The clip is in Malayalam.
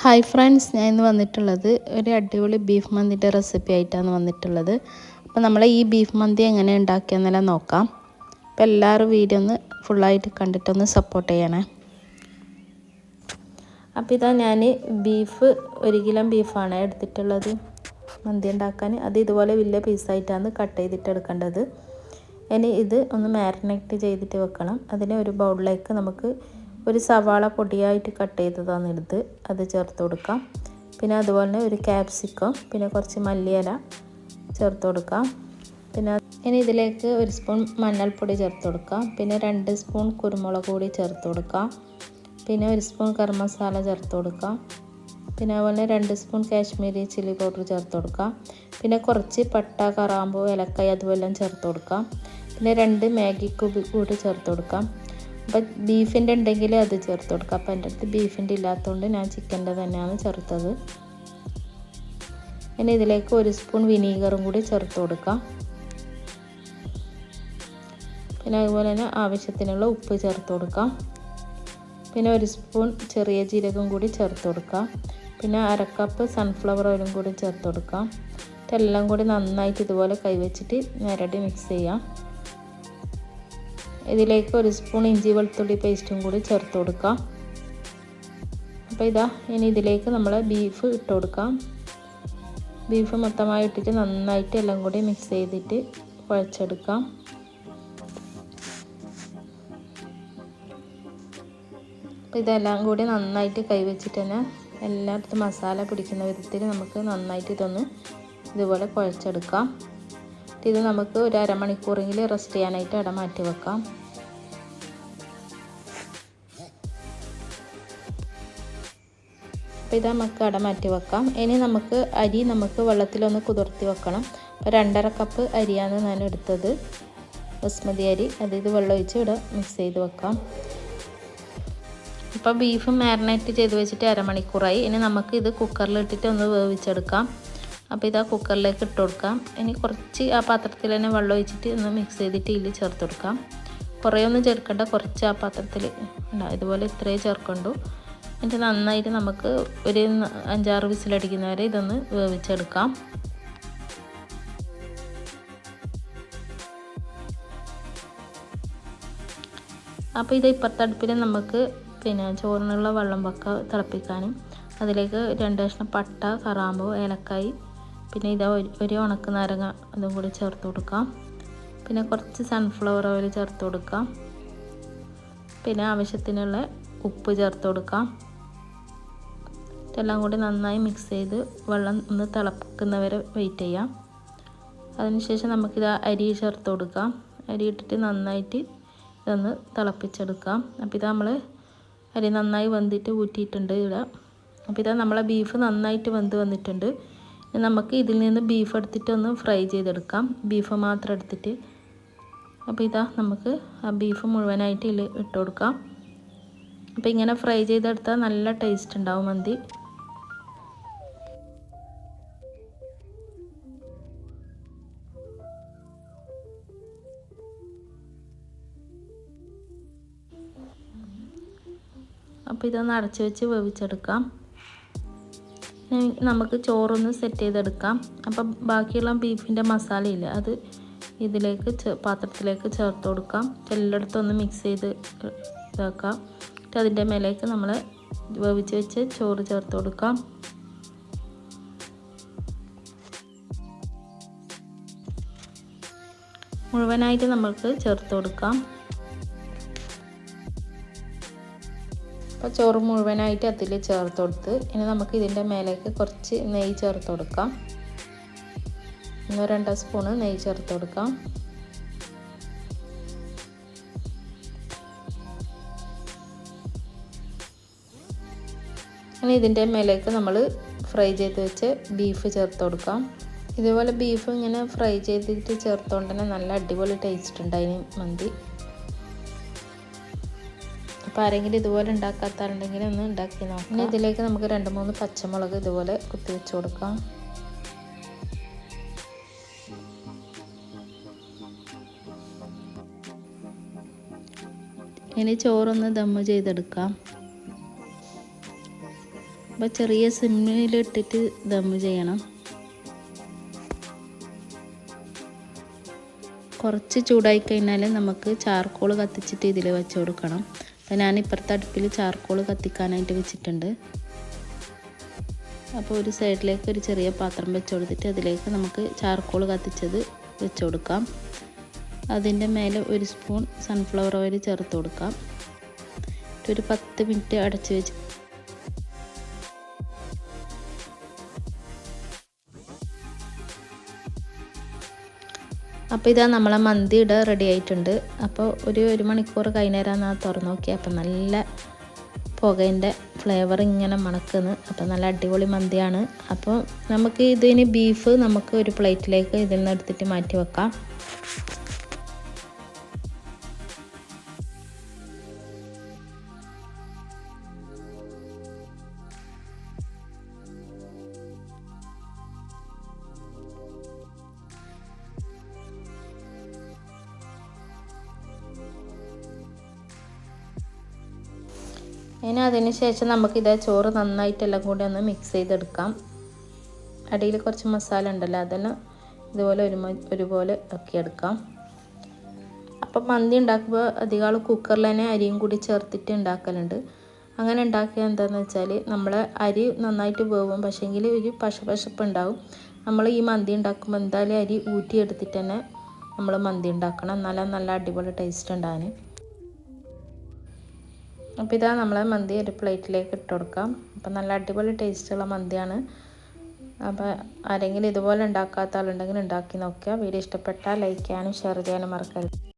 ഹായ് ഫ്രണ്ട്സ്, ഞാൻ ഇന്ന് വന്നിട്ടുള്ളത് ഒരു അടിപൊളി ബീഫ് മന്തിൻ്റെ റെസിപ്പി ആയിട്ടാണ് വന്നിട്ടുള്ളത്. അപ്പോൾ നമ്മൾ ഈ ബീഫ് മന്തി എങ്ങനെ ഉണ്ടാക്കിയെന്നെല്ലാം നോക്കാം. അപ്പോൾ എല്ലാവരും വീഡിയോ ഒന്ന് ഫുള്ളായിട്ട് കണ്ടിട്ടൊന്ന് സപ്പോർട്ട് ചെയ്യണേ. അപ്പോൾ ഇതാ ഞാൻ ബീഫ് 1 കിലോ ബീഫാണ് എടുത്തിട്ടുള്ളത് മന്തി ഉണ്ടാക്കാൻ. അത് ഇതുപോലെ വലിയ പീസായിട്ടാണ് കട്ട് ചെയ്തിട്ട് എടുക്കേണ്ടത്. ഇനി ഇത് ഒന്ന് മാരിനേറ്റ് ചെയ്തിട്ട് വെക്കണം. അതിന് ഒരു ബൗളിലേക്ക് നമുക്ക് ഒരു സവാള പൊടിയായിട്ട് കട്ട് ചെയ്തതാണ് എടുത്ത് അത് ചേർത്ത് കൊടുക്കാം. പിന്നെ അതുപോലെ തന്നെ ഒരു ക്യാപ്സിക്കം, പിന്നെ കുറച്ച് മല്ലിയില ചേർത്ത് കൊടുക്കാം. പിന്നെ ഇനി ഇതിലേക്ക് 1 സ്പൂൺ മഞ്ഞൾപ്പൊടി ചേർത്ത് കൊടുക്കാം. പിന്നെ 2 സ്പൂൺ കുരുമുളക് പൊടി ചേർത്ത് കൊടുക്കാം. പിന്നെ 1 സ്പൂൺ ഗരം മസാല ചേർത്ത് കൊടുക്കാം. പിന്നെ അതുപോലെ 2 സ്പൂൺ കാശ്മീരി ചില്ലി പൗഡർ ചേർത്ത് കൊടുക്കാം. പിന്നെ കുറച്ച് പട്ട, കറാമ്പൂ, ഏലക്കായ അതുമെല്ലാം ചേർത്ത് കൊടുക്കാം. പിന്നെ 2 മാഗി ക്യൂബ് കൂടി ചേർത്ത് കൊടുക്കാം. അപ്പോൾ ബീഫിൻ്റെ ഉണ്ടെങ്കിൽ അത് ചേർത്ത് കൊടുക്കാം. അപ്പോൾ എൻ്റെ അടുത്ത് ബീഫിൻ്റെ ഇല്ലാത്തതുകൊണ്ട് ഞാൻ ചിക്കൻ്റെ തന്നെയാണ് ചേർത്തത്. ഇനി ഇതിലേക്ക് 1 സ്പൂൺ വിനീഗറും കൂടി ചേർത്ത് കൊടുക്കാം. പിന്നെ അതുപോലെ തന്നെ ആവശ്യത്തിനുള്ള ഉപ്പ് ചേർത്ത് കൊടുക്കാം. പിന്നെ 1 സ്പൂൺ ചെറിയ ജീരകം കൂടി ചേർത്ത് കൊടുക്കാം. പിന്നെ 1/2 കപ്പ് സൺഫ്ലവർ ഓയിലും കൂടി ചേർത്ത് കൊടുക്കാം. ഇതെല്ലാം കൂടി നന്നായിട്ട് ഇതുപോലെ കൈവച്ചിട്ട് നേരടി മിക്സ് ചെയ്യാം. ഇതിലേക്ക് 1 സ്പൂൺ ഇഞ്ചി വെളുത്തുള്ളി പേസ്റ്റും കൂടി ചേർത്ത് കൊടുക്കാം. അപ്പോൾ ഇതാ ഇനി ഇതിലേക്ക് നമ്മൾ ബീഫ് ഇട്ട് കൊടുക്കാം. ബീഫ് മൊത്തമായി ഇട്ടിട്ട് നന്നായിട്ട് എല്ലാം കൂടി മിക്സ് ചെയ്തിട്ട് കുഴച്ചെടുക്കാം. അപ്പോൾ ഇതെല്ലാം കൂടി നന്നായിട്ട് കൈവച്ചിട്ട് തന്നെ എല്ലായിടത്തും മസാല പിടിക്കുന്ന വിധത്തിൽ നമുക്ക് നന്നായിട്ട് ഇതൊന്ന് ഇതുപോലെ കുഴച്ചെടുക്കാം. ഇത് നമുക്ക് ഒരു അരമണിക്കൂറെങ്കിലും റെസ്റ്റ് ചെയ്യാനായിട്ട് ഇട മാറ്റി വെക്കാം. അപ്പോൾ ഇത് നമുക്ക് ഇട മാറ്റി വെക്കാം. ഇനി നമുക്ക് അരി വെള്ളത്തിലൊന്ന് കുതിർത്തി വെക്കണം. അപ്പോൾ 2.5 കപ്പ് അരിയാണ് ഞാൻ എടുത്തത്, ബസ്മതി അരി. ഇത് വെള്ളം ഒഴിച്ച് ഇവിടെ മിക്സ് ചെയ്ത് വെക്കാം. ഇപ്പോൾ ബീഫ് മാരിനേറ്റ് ചെയ്ത് വെച്ചിട്ട് അരമണിക്കൂറായി. ഇനി നമുക്ക് ഇത് കുക്കറിലിട്ടിട്ട് ഒന്ന് വേവിച്ചെടുക്കാം. അപ്പോൾ ഇതാ കുക്കറിലേക്ക് ഇട്ട് കൊടുക്കാം. ഇനി കുറച്ച് ആ പാത്രത്തിൽ തന്നെ വെള്ളം ഒഴിച്ചിട്ട് ഒന്ന് മിക്സ് ചെയ്തിട്ട് ഇതിൽ ചേർത്ത് കൊടുക്കാം. കുറേ ഒന്നും ചേർക്കണ്ട, കുറച്ച് ആ പാത്രത്തിൽ ഇതുപോലെ ഇത്രയേ ചേർക്കണ്ടു. എന്നിട്ട് നന്നായിട്ട് നമുക്ക് ഒരു 5-6 വിസിലടിക്കുന്നവരെ ഇതൊന്ന് വേവിച്ചെടുക്കാം. അപ്പോൾ ഇത് ഇപ്പുറത്തെ അടുപ്പിൽ നമുക്ക് ചോറിനുള്ള വെള്ളം തിളപ്പിക്കാനും അതിലേക്ക് 2 കഷ്ണം പട്ട, കറാമ്പൂ, ഏലക്കായി, പിന്നെ ഇതാ ഒരു ഉണക്ക നാരങ്ങ അതും കൂടി ചേർത്ത് കൊടുക്കാം. പിന്നെ കുറച്ച് സൺഫ്ലവർ ഓയിൽ ചേർത്ത് കൊടുക്കാം. പിന്നെ ആവശ്യത്തിനുള്ള ഉപ്പ് ചേർത്ത് കൊടുക്കാം. ഇതെല്ലാം കൂടി നന്നായി മിക്സ് ചെയ്ത് വെള്ളം ഒന്ന് തിളക്കുന്നവരെ വെയിറ്റ് ചെയ്യാം. അതിനുശേഷം നമുക്കിത് അരി ചേർത്ത് കൊടുക്കാം. അരി ഇട്ടിട്ട് നന്നായിട്ട് ഇതൊന്ന് തിളപ്പിച്ചെടുക്കാം. അപ്പോൾ ഇത് നമ്മൾ അരി നന്നായി വെന്തിട്ട് ഊറ്റിയിട്ടുണ്ട് ഇവിടെ. അപ്പോൾ ഇതാ നമ്മളെ ബീഫ് നന്നായിട്ട് വെന്ത് വന്നിട്ടുണ്ട്. നമുക്ക് ഇതിൽ നിന്ന് ബീഫ് എടുത്തിട്ട് ഒന്ന് ഫ്രൈ ചെയ്തെടുക്കാം, ബീഫ് മാത്രം എടുത്തിട്ട്. അപ്പോൾ ഇതാ നമുക്ക് ആ ബീഫ് മുഴുവനായിട്ട് ഇതിൽ ഇട്ട് കൊടുക്കാം. അപ്പോൾ ഇങ്ങനെ ഫ്രൈ ചെയ്തെടുത്താൽ നല്ല ടേസ്റ്റ് ഉണ്ടാവും മന്തി. അപ്പോൾ ഇതൊന്ന് അടച്ച് വെച്ച് വേവിച്ചെടുക്കാം. നമുക്ക് ചോറൊന്ന് സെറ്റ് ചെയ്തെടുക്കാം. അപ്പം ബാക്കിയുള്ള ബീഫിൻ്റെ മസാലയില്ല, അത് ഇതിലേക്ക് പാത്രത്തിലേക്ക് ചേർത്ത് കൊടുക്കാം. എല്ലായിടത്തും ഒന്ന് മിക്സ് ചെയ്ത് ഇതാക്കാം. എന്നിട്ട് അതിൻ്റെ മേലേക്ക് നമ്മൾ വേവിച്ച് വെച്ച് ചോറ് ചേർത്ത് കൊടുക്കാം. മുഴുവനായിട്ട് നമുക്ക് ചേർത്ത് കൊടുക്കാം. അപ്പോൾ ചോറ് മുഴുവനായിട്ട് അതിൽ ചേർത്ത് കൊടുത്ത് ഇനി നമുക്ക് ഇതിൻ്റെ മേലേക്ക് കുറച്ച് നെയ്യ് ചേർത്ത് കൊടുക്കാം. 1-2 സ്പൂണ് നെയ്യ് ചേർത്ത് കൊടുക്കാം. ഇനി ഇതിൻ്റെ മേലേക്ക് നമ്മൾ ഫ്രൈ ചെയ്ത് വെച്ച് ബീഫ് ചേർത്ത് കൊടുക്കാം. ഇതുപോലെ ബീഫ് ഇങ്ങനെ ഫ്രൈ ചെയ്തിട്ട് ചേർത്തുകൊണ്ട് തന്നെ നല്ല അടിപൊളി ടേസ്റ്റ് ഉണ്ടായിന് മന്തി. അപ്പോൾ ആരെങ്കിലും ഇതുപോലെ ഉണ്ടാക്കാത്തവരുണ്ടെങ്കിൽ ഒന്ന് ഉണ്ടാക്കി നോക്കാം. പിന്നെ ഇതിലേക്ക് നമുക്ക് 2-3 പച്ചമുളക് ഇതുപോലെ കുത്തി വെച്ച് കൊടുക്കാം. ഇനി ചോറൊന്ന് ദമ്മ് ചെയ്തെടുക്കാം. അപ്പോൾ ചെറിയ സിമ്മിലിട്ടിട്ട് ദം ചെയ്യണം. കുറച്ച് ചൂടായി കഴിഞ്ഞാൽ നമുക്ക് ചാർക്കോൾ കത്തിച്ചിട്ട് ഇതിൽ വെച്ച് കൊടുക്കണം. അപ്പോൾ ഞാൻ ഇപ്പുറത്തെ അടുപ്പിൽ ചാർക്കോൾ കത്തിക്കാനായിട്ട് വെച്ചിട്ടുണ്ട്. അപ്പോൾ ഒരു സൈഡിലേക്ക് ഒരു ചെറിയ പാത്രം വെച്ച് കൊടുത്തിട്ട് അതിലേക്ക് നമുക്ക് ചാർക്കോൾ കത്തിച്ചത് വെച്ച് കൊടുക്കാം. അതിൻ്റെ മേലെ ഒരു സ്പൂൺ സൺഫ്ലവർ ഓയിൽ ചേർത്ത് കൊടുക്കാം. ഒരു 10 മിനിറ്റ് അടച്ച് വെച്ച് അപ്പോൾ ഇതാ നമ്മളെ മന്തി ഇവിടെ റെഡി ആയിട്ടുണ്ട്. അപ്പോൾ ഒരു മണിക്കൂർ കഴിഞ്ഞേരാന്ന് തുറന്ന് നോക്കി. അപ്പോൾ നല്ല പുകേൻ്റെ ഫ്ലേവർ ഇങ്ങനെ മണക്കുന്നു. അപ്പോൾ നല്ല അടിപൊളി മന്തിയാണ്. അപ്പോൾ നമുക്ക് ഇതിന് ബീഫ് നമുക്ക് ഒരു പ്ലേറ്റിലേക്ക് ഇതിൽ നിന്ന് എടുത്തിട്ട് മാറ്റി വെക്കാം. ഇനി അതിന് ശേഷം നമുക്കിത് ചോറ് നന്നായിട്ടെല്ലാം കൂടി ഒന്ന് മിക്സ് ചെയ്തെടുക്കാം. അടിയിൽ കുറച്ച് മസാല ഉണ്ടല്ലോ, അതെല്ലാം ഇതുപോലെ ഒരുപോലെ ആക്കിയെടുക്കാം. അപ്പം മന്തി ഉണ്ടാക്കുമ്പോൾ അധികം ആൾ കുക്കറിൽ തന്നെ അരിയും കൂടി ചേർത്തിട്ട് ഉണ്ടാക്കലുണ്ട്. അങ്ങനെ ഉണ്ടാക്കിയാൽ എന്താണെന്ന് വെച്ചാൽ നമ്മൾ അരി നന്നായിട്ട് വേവും, പക്ഷേങ്കിൽ ഒരു പശപ്പ് ഉണ്ടാവും. നമ്മൾ ഈ മന്തി ഉണ്ടാക്കുമ്പോൾ എന്തായാലും അരി ഊറ്റിയെടുത്തിട്ട് തന്നെ നമ്മൾ മന്തി ഉണ്ടാക്കണം, എന്നാലും നല്ല അടിപൊളി ടേസ്റ്റ് ഉണ്ടാകാൻ. അപ്പോൾ ഇതാ നമ്മളെ മന്തി ഒരു പ്ലേറ്റിലേക്ക് ഇട്ട് കൊടുക്കാം. അപ്പോൾ നല്ല അടിപൊളി ടേസ്റ്റുള്ള മന്തിയാണ്. അപ്പോൾ ആരെങ്കിലും ഇതുപോലെ ഉണ്ടാക്കാത്ത ആളുണ്ടെങ്കിൽ ഉണ്ടാക്കി നോക്കുക. വീഡിയോ ഇഷ്ടപ്പെട്ടാൽ ലൈക്ക് ചെയ്യാനും ഷെയർ ചെയ്യാനും മറക്കരുത്.